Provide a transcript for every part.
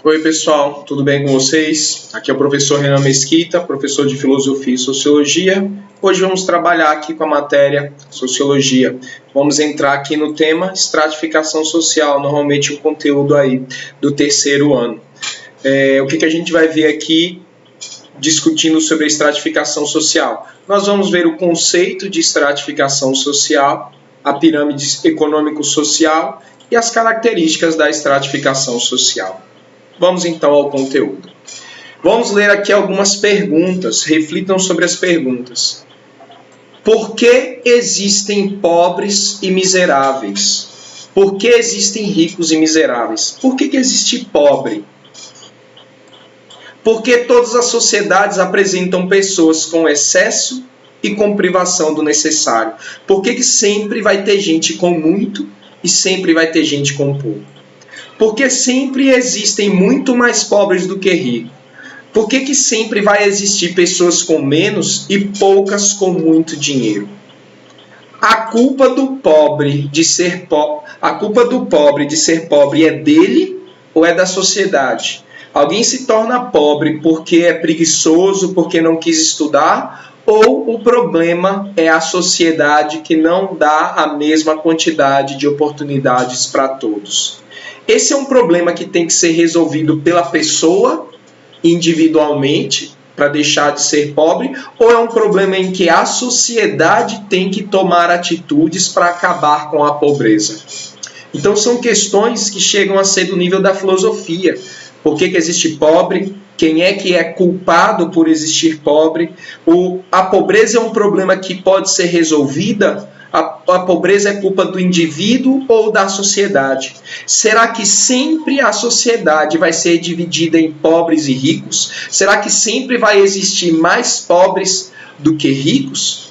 Oi pessoal, tudo bem com vocês? Aqui é o professor Renan Mesquita, professor de Filosofia e Sociologia. Hoje vamos trabalhar aqui com a matéria Sociologia. Vamos entrar aqui no tema estratificação social, normalmente o conteúdo aí do terceiro ano. O que a gente vai ver aqui discutindo sobre a estratificação social? Nós vamos ver o conceito de estratificação social, a pirâmide econômico-social e as características da estratificação social. Vamos então ao conteúdo. Vamos ler aqui algumas perguntas, reflitam sobre as perguntas. Por que existem pobres e miseráveis? Por que existem ricos e miseráveis? Por que existe pobre? Porque todas as sociedades apresentam pessoas com excesso e com privação do necessário. Por que sempre vai ter gente com muito e sempre vai ter gente com pouco? Porque sempre existem muito mais pobres do que ricos? Por que sempre vai existir pessoas com menos e poucas com muito dinheiro? A culpa do pobre de ser pobre é dele ou é da sociedade? Alguém se torna pobre porque é preguiçoso, porque não quis estudar, ou o problema é a sociedade que não dá a mesma quantidade de oportunidades para todos? Esse é um problema que tem que ser resolvido pela pessoa individualmente para deixar de ser pobre, ou é um problema em que a sociedade tem que tomar atitudes para acabar com a pobreza? Então são questões que chegam a ser do nível da filosofia. Por que existe pobre? Quem é que é culpado por existir pobre? A pobreza é um problema que pode ser resolvida? A pobreza é culpa do indivíduo ou da sociedade? Será que sempre a sociedade vai ser dividida em pobres e ricos? Será que sempre vai existir mais pobres do que ricos?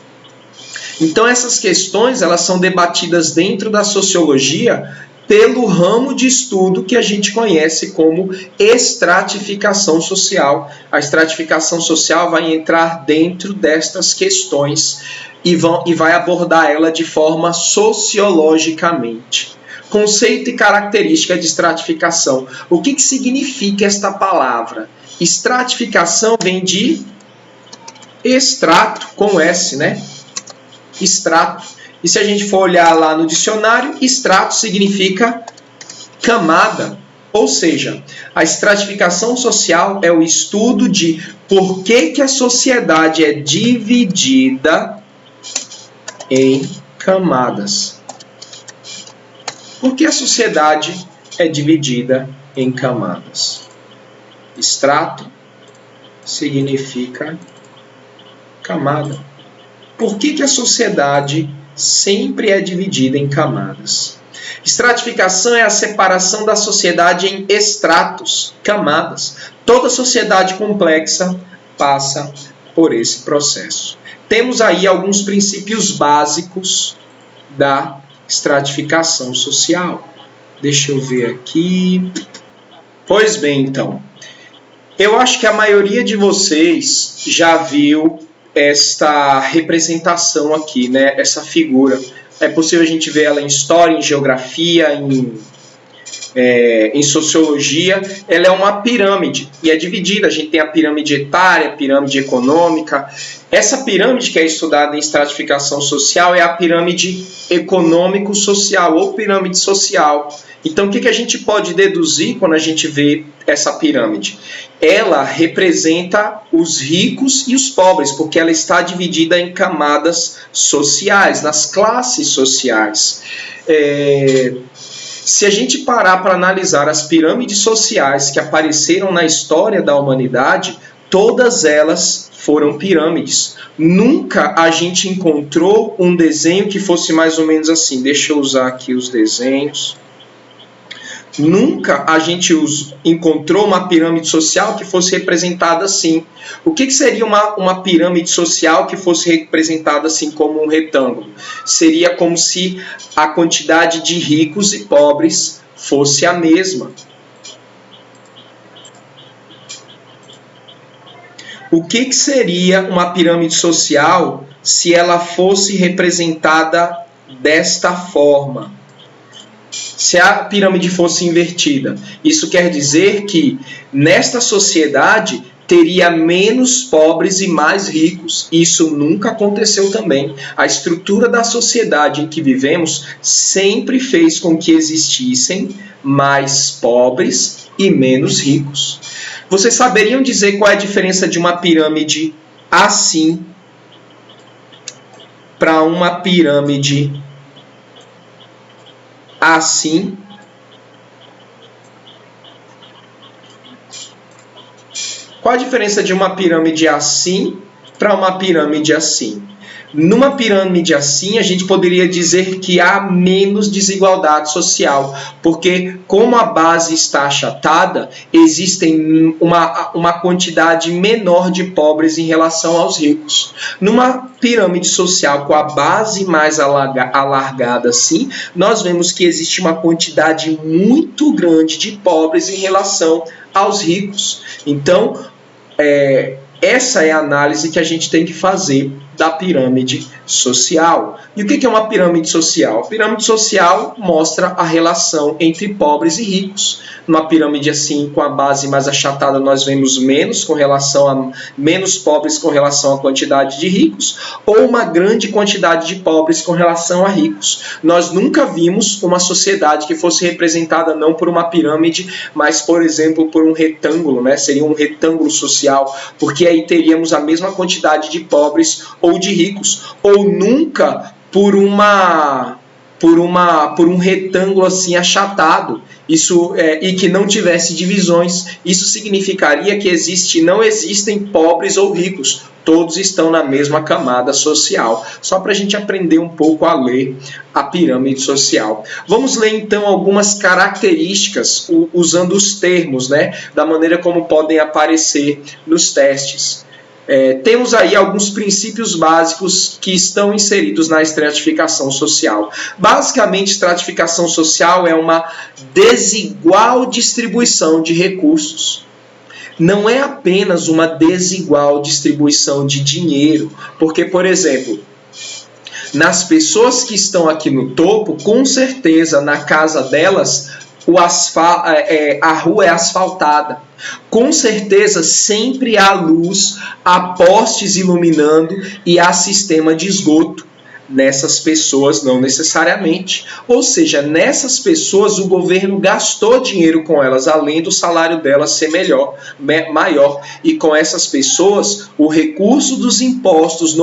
Então essas questões elas são debatidas dentro da sociologia pelo ramo de estudo que a gente conhece como estratificação social. A estratificação social vai entrar dentro destas questões e vai abordar ela de forma sociologicamente. Conceito e característica de estratificação. O que significa esta palavra? Estratificação vem de extrato, com S, né? Extrato. E se a gente for olhar lá no dicionário, extrato significa camada. Ou seja, a estratificação social é o estudo de por que a sociedade é dividida em camadas. Por que a sociedade é dividida em camadas? Extrato significa camada. Por que a sociedade sempre é dividida em camadas? Estratificação é a separação da sociedade em estratos, camadas. Toda sociedade complexa passa por esse processo. Temos aí alguns princípios básicos da estratificação social. Deixa eu ver aqui. Pois bem, então. Eu acho que a maioria de vocês já viu esta representação aqui, né? Essa figura. É possível a gente ver ela em história, em geografia, em sociologia. Ela é uma pirâmide e é dividida. A gente tem a pirâmide etária, a pirâmide econômica. Essa pirâmide que é estudada em estratificação social é a pirâmide econômico-social ou pirâmide social. Então, o que a gente pode deduzir quando a gente vê essa pirâmide? Ela representa os ricos e os pobres, porque ela está dividida em camadas sociais, nas classes sociais. Se a gente parar para analisar as pirâmides sociais que apareceram na história da humanidade, todas elas foram pirâmides. Nunca a gente encontrou um desenho que fosse mais ou menos assim. Deixa eu usar aqui os desenhos. Nunca a gente encontrou uma pirâmide social que fosse representada assim. O que seria uma pirâmide social que fosse representada assim como um retângulo? Seria como se a quantidade de ricos e pobres fosse a mesma. O que seria uma pirâmide social se ela fosse representada desta forma? Se a pirâmide fosse invertida, isso quer dizer que nesta sociedade teria menos pobres e mais ricos. Isso nunca aconteceu também. A estrutura da sociedade em que vivemos sempre fez com que existissem mais pobres e menos ricos. Vocês saberiam dizer qual é a diferença de uma pirâmide assim para uma pirâmide assim? Qual a diferença de uma pirâmide assim para uma pirâmide assim? Numa pirâmide assim, a gente poderia dizer que há menos desigualdade social, porque como a base está achatada, existem uma quantidade menor de pobres em relação aos ricos. Numa pirâmide social com a base mais alargada assim, nós vemos que existe uma quantidade muito grande de pobres em relação aos ricos. Então, essa é a análise que a gente tem que fazer da pirâmide social. E o que é uma pirâmide social? A pirâmide social mostra a relação entre pobres e ricos. Numa pirâmide assim, com a base mais achatada, nós vemos menos pobres com relação à quantidade de ricos, ou uma grande quantidade de pobres com relação a ricos. Nós nunca vimos uma sociedade que fosse representada não por uma pirâmide, mas, por exemplo, por um retângulo, né? Seria um retângulo social, porque aí teríamos a mesma quantidade de pobres ou de ricos, ou nunca por um retângulo assim achatado, e que não tivesse divisões. Isso significaria que não existem pobres ou ricos, todos estão na mesma camada social. Só para a gente aprender um pouco a ler a pirâmide social. Vamos ler então algumas características usando os termos, né, da maneira como podem aparecer nos testes. Temos aí alguns princípios básicos que estão inseridos na estratificação social. Basicamente, estratificação social é uma desigual distribuição de recursos. Não é apenas uma desigual distribuição de dinheiro, porque, por exemplo, nas pessoas que estão aqui no topo, com certeza, na casa delas, a rua é asfaltada. Com certeza sempre há luz, há postes iluminando e há sistema de esgoto. Nessas pessoas, não necessariamente. Ou seja, nessas pessoas o governo gastou dinheiro com elas, além do salário delas ser maior. E com essas pessoas, o recurso dos impostos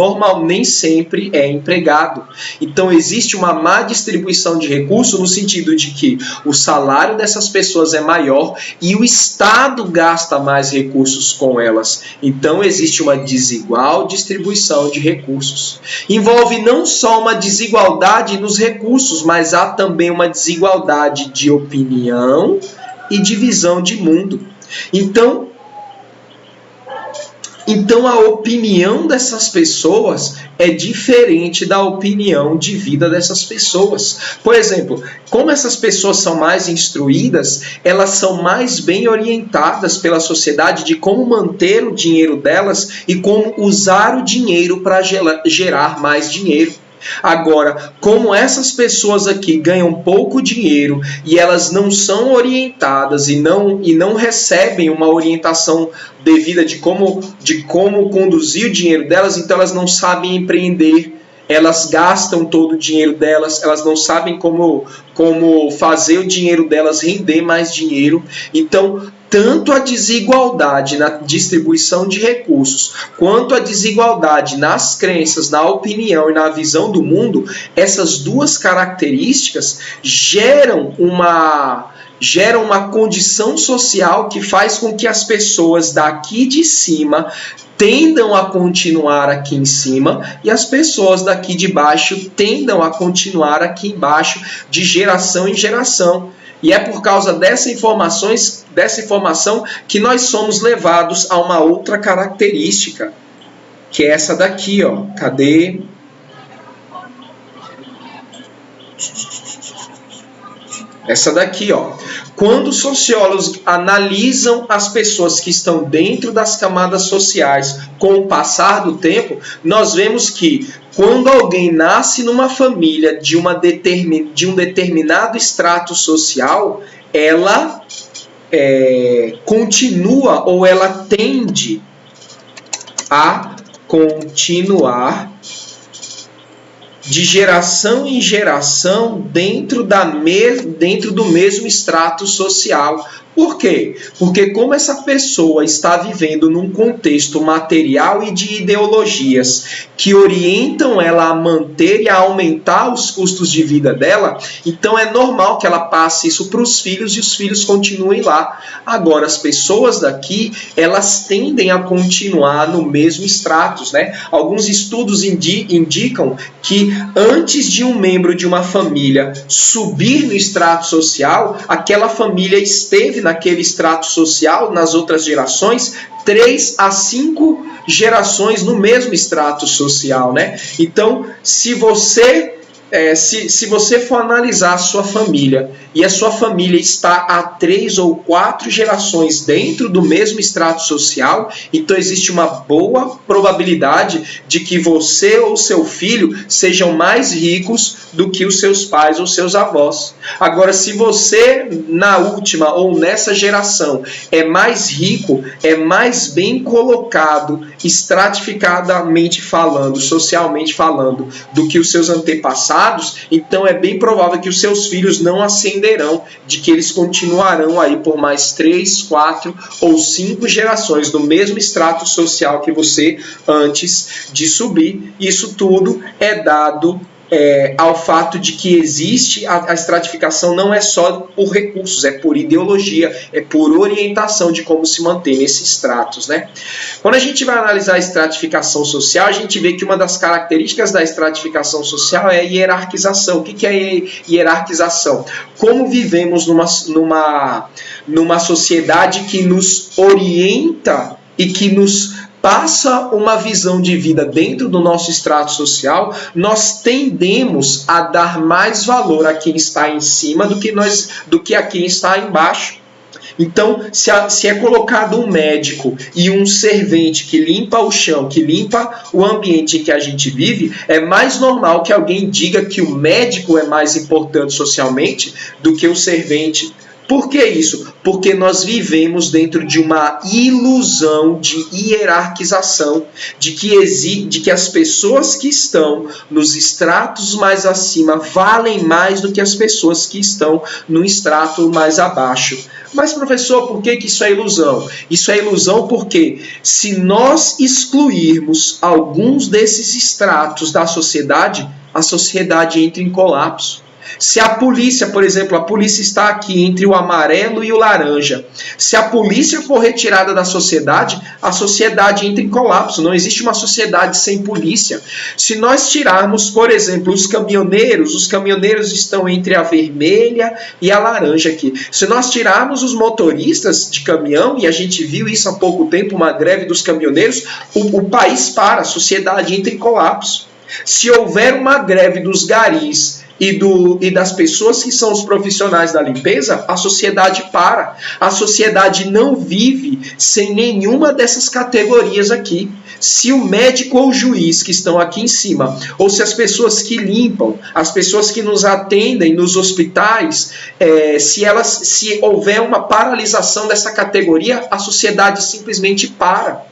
nem sempre é empregado. Então existe uma má distribuição de recursos no sentido de que o salário dessas pessoas é maior e o Estado gasta mais recursos com elas. Então existe uma desigual distribuição de recursos. Envolve não só uma desigualdade nos recursos, mas há também uma desigualdade de opinião e de visão de mundo. Então a opinião dessas pessoas é diferente da opinião de vida dessas pessoas. Por exemplo, como essas pessoas são mais instruídas, elas são mais bem orientadas pela sociedade de como manter o dinheiro delas e como usar o dinheiro para gerar mais dinheiro. Agora, como essas pessoas aqui ganham pouco dinheiro e elas não são orientadas e não recebem uma orientação devida de como conduzir o dinheiro delas, então elas não sabem empreender, elas gastam todo o dinheiro delas, elas não sabem como fazer o dinheiro delas render mais dinheiro. Então, tanto a desigualdade na distribuição de recursos, quanto a desigualdade nas crenças, na opinião e na visão do mundo, essas duas características geram uma condição social que faz com que as pessoas daqui de cima tendam a continuar aqui em cima e as pessoas daqui de baixo tendam a continuar aqui embaixo de geração em geração. E é por causa dessa informação que nós somos levados a uma outra característica, que é essa daqui, ó. Cadê? Essa daqui, ó. Quando os sociólogos analisam as pessoas que estão dentro das camadas sociais com o passar do tempo, nós vemos que quando alguém nasce numa família de um determinado extrato social, ela continua ou ela tende a continuar de geração em geração dentro do mesmo extrato social. Por quê? Porque como essa pessoa está vivendo num contexto material e de ideologias que orientam ela a manter e a aumentar os custos de vida dela, então é normal que ela passe isso para os filhos e os filhos continuem lá. Agora, as pessoas daqui, elas tendem a continuar no mesmo extrato, né? Alguns estudos indicam que antes de um membro de uma família subir no extrato social, aquela família esteve naquele extrato social, nas outras gerações, 3 a 5 gerações no mesmo extrato social, né? Então, se você for analisar a sua família e a sua família está a 3 ou 4 gerações dentro do mesmo extrato social, então existe uma boa probabilidade de que você ou seu filho sejam mais ricos do que os seus pais ou seus avós. Agora, se você, na última ou nessa geração, é mais rico, é mais bem colocado, estratificadamente falando, socialmente falando, do que os seus antepassados, então é bem provável que os seus filhos não ascenderão, de que eles continuarão aí por mais 3, 4 ou 5 gerações do mesmo extrato social que você antes de subir. Isso tudo é dado ao fato de que existe a estratificação não é só por recursos, é por ideologia, é por orientação de como se manter nesses estratos, né? Quando a gente vai analisar a estratificação social, a gente vê que uma das características da estratificação social é a hierarquização. O que é hierarquização? Como vivemos numa sociedade que nos orienta e que nos passa uma visão de vida dentro do nosso extrato social, nós tendemos a dar mais valor a quem está em cima do que a quem está embaixo. Então, se é colocado um médico e um servente que limpa o chão, que limpa o ambiente em que a gente vive, é mais normal que alguém diga que o médico é mais importante socialmente do que o servente. Por que isso? Porque nós vivemos dentro de uma ilusão de hierarquização, de que as pessoas que estão nos estratos mais acima valem mais do que as pessoas que estão no extrato mais abaixo. Mas, professor, por que isso é ilusão? Isso é ilusão porque se nós excluirmos alguns desses estratos da sociedade, a sociedade entra em colapso. Se a polícia, por exemplo, a polícia está aqui entre o amarelo e o laranja. Se a polícia for retirada da sociedade, a sociedade entra em colapso. Não existe uma sociedade sem polícia. Se nós tirarmos, por exemplo, os caminhoneiros estão entre a vermelha e a laranja aqui. Se nós tirarmos os motoristas de caminhão, e a gente viu isso há pouco tempo, uma greve dos caminhoneiros, o país para, a sociedade entra em colapso. Se houver uma greve dos garis e das pessoas que são os profissionais da limpeza, a sociedade para. A sociedade não vive sem nenhuma dessas categorias aqui. Se o médico ou o juiz que estão aqui em cima, ou se as pessoas que limpam, as pessoas que nos atendem nos hospitais, se houver uma paralisação dessa categoria, a sociedade simplesmente para.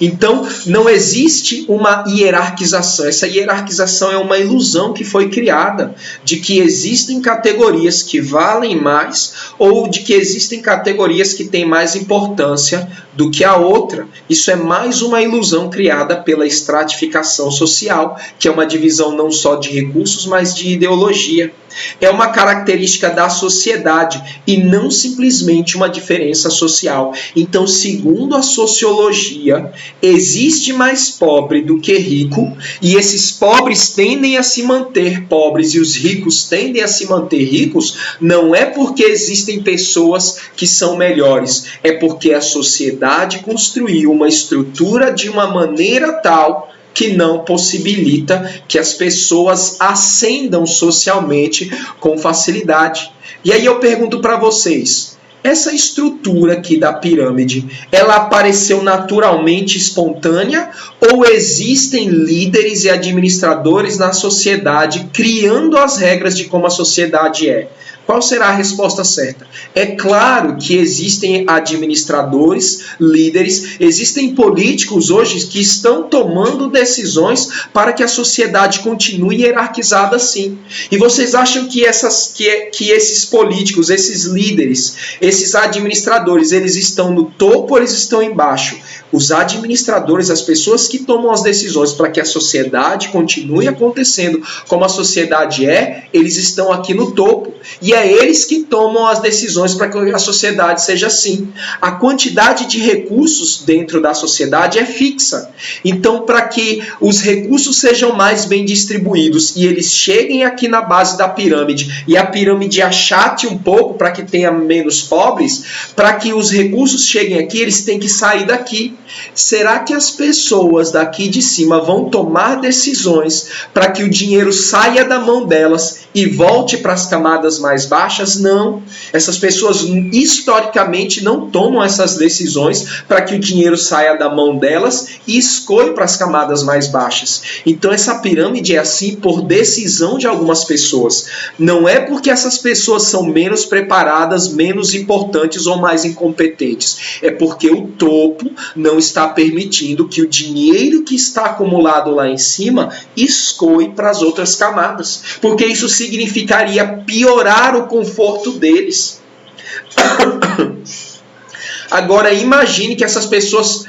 Então, não existe uma hierarquização. Essa hierarquização é uma ilusão que foi criada de que existem categorias que valem mais ou de que existem categorias que têm mais importância do que a outra. Isso é mais uma ilusão criada pela estratificação social, que é uma divisão não só de recursos, mas de ideologia. É uma característica da sociedade e não simplesmente uma diferença social. Então, segundo a sociologia, existe mais pobre do que rico, e esses pobres tendem a se manter pobres e os ricos tendem a se manter ricos, não é porque existem pessoas que são melhores, é porque a sociedade construiu uma estrutura de uma maneira tal que não possibilita que as pessoas ascendam socialmente com facilidade. E aí eu pergunto para vocês, essa estrutura aqui da pirâmide, ela apareceu naturalmente espontânea ou existem líderes e administradores na sociedade criando as regras de como a sociedade é? Qual será a resposta certa? É claro que existem administradores, líderes, existem políticos hoje que estão tomando decisões para que a sociedade continue hierarquizada assim. E vocês acham que esses políticos, esses líderes, esses administradores, eles estão no topo ou eles estão embaixo? Os administradores, as pessoas que tomam as decisões para que a sociedade continue acontecendo como a sociedade é, eles estão aqui no topo. E é eles que tomam as decisões para que a sociedade seja assim. A quantidade de recursos dentro da sociedade é fixa. Então, para que os recursos sejam mais bem distribuídos e eles cheguem aqui na base da pirâmide e a pirâmide achate um pouco para que tenha menos pobres, para que os recursos cheguem aqui, eles têm que sair daqui. Será que as pessoas daqui de cima vão tomar decisões para que o dinheiro saia da mão delas e volte para as camadas mais baixas? Não. Essas pessoas historicamente não tomam essas decisões para que o dinheiro saia da mão delas e escoe para as camadas mais baixas. Então essa pirâmide é assim por decisão de algumas pessoas. Não é porque essas pessoas são menos preparadas, menos importantes ou mais incompetentes. É porque o topo não está permitindo que o dinheiro que está acumulado lá em cima escoe para as outras camadas. Porque isso significaria piorar o conforto deles. Agora imagine que essas pessoas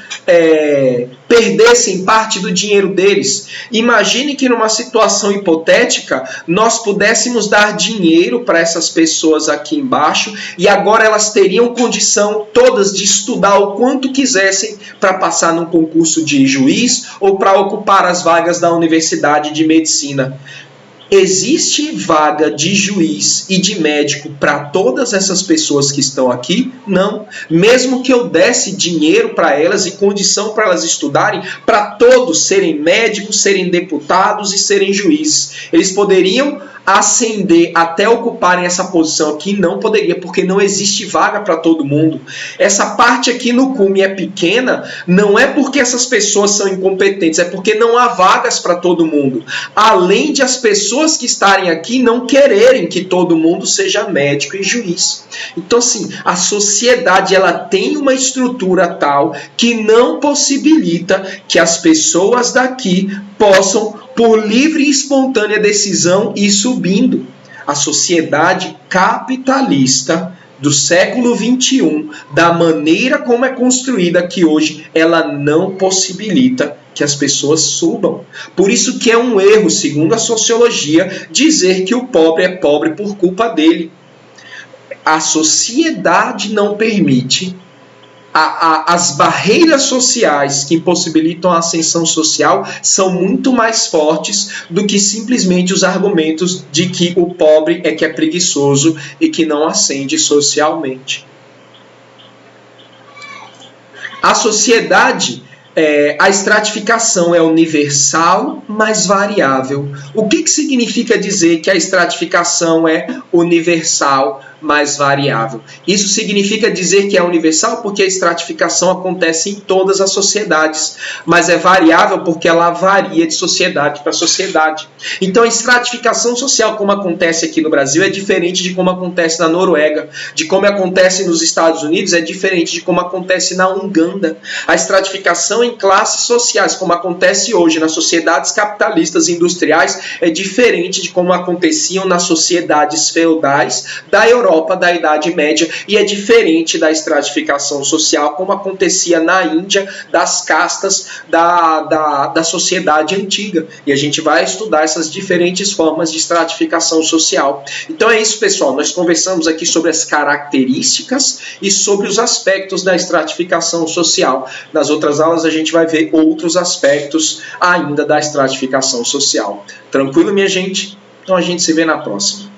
perdessem parte do dinheiro deles. Imagine que numa situação hipotética nós pudéssemos dar dinheiro para essas pessoas aqui embaixo e agora elas teriam condição todas de estudar o quanto quisessem para passar num concurso de juiz ou para ocupar as vagas da Universidade de Medicina. Existe vaga de juiz e de médico para todas essas pessoas que estão aqui? Não. Mesmo que eu desse dinheiro para elas e condição para elas estudarem, para todos serem médicos, serem deputados e serem juízes. Eles poderiam ascender até ocuparem essa posição aqui? Não poderia, porque não existe vaga para todo mundo. Essa parte aqui no cume é pequena, não é porque essas pessoas são incompetentes, é porque não há vagas para todo mundo. Além de as pessoas que estarem aqui não quererem que todo mundo seja médico e juiz. Então, assim, a sociedade ela tem uma estrutura tal que não possibilita que as pessoas daqui possam por livre e espontânea decisão ir subindo. A sociedade capitalista do século XXI, da maneira como é construída aqui hoje, ela não possibilita que as pessoas subam. Por isso que é um erro, segundo a sociologia, dizer que o pobre é pobre por culpa dele. A sociedade não permite. As barreiras sociais que impossibilitam a ascensão social são muito mais fortes do que simplesmente os argumentos de que o pobre é que é preguiçoso e que não ascende socialmente. A sociedade, a estratificação é universal, mas variável. O que significa dizer que a estratificação é universal, mais variável? Isso significa dizer que é universal porque a estratificação acontece em todas as sociedades, mas é variável porque ela varia de sociedade para sociedade. Então a estratificação social como acontece aqui no Brasil é diferente de como acontece na Noruega, de como acontece nos Estados Unidos é diferente de como acontece na Uganda. A estratificação em classes sociais como acontece hoje nas sociedades capitalistas e industriais é diferente de como aconteciam nas sociedades feudais da Europa, da Idade Média, e é diferente da estratificação social como acontecia na Índia, das castas da sociedade antiga. E a gente vai estudar essas diferentes formas de estratificação social. Então é isso, pessoal. Nós conversamos aqui sobre as características e sobre os aspectos da estratificação social. Nas outras aulas a gente vai ver outros aspectos ainda da estratificação social. Tranquilo, minha gente? Então a gente se vê na próxima.